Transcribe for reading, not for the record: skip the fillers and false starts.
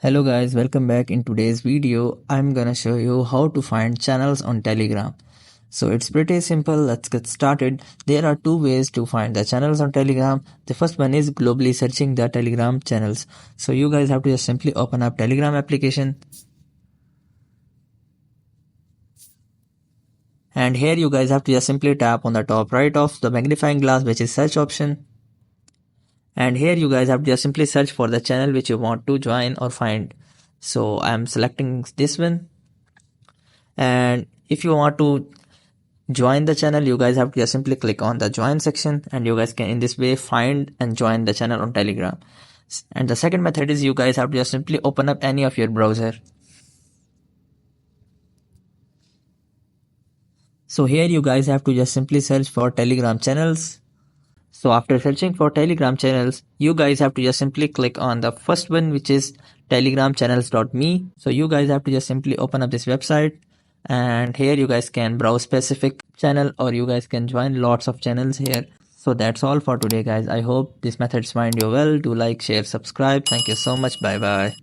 Hello guys, welcome back. In today's video, I'm gonna show you how to find channels on Telegram. So it's pretty simple, let's get started. There are two ways to find the channels on Telegram. The first one is globally searching the Telegram channels. So you guys have to just simply open up Telegram application. And here you guys have to just simply tap on the top right of the magnifying glass, which is search option. And here you guys have to just simply search for the channel which you want to join or find. So I'm selecting this one. And if you want to join the channel, you guys have to just simply click on the join section, and you guys can in this way find and join the channel on Telegram. And the second method is you guys have to just simply open up any of your browser. So here you guys have to just simply search for Telegram channels. So after searching for Telegram channels, you guys have to just simply click on the first one, which is telegramchannels.me. So you guys have to just simply open up this website, and here you guys can browse specific channel, or you guys can join lots of channels here. So that's all for today guys. I hope these methods find you well. Do like, share, subscribe. Thank you so much. Bye bye.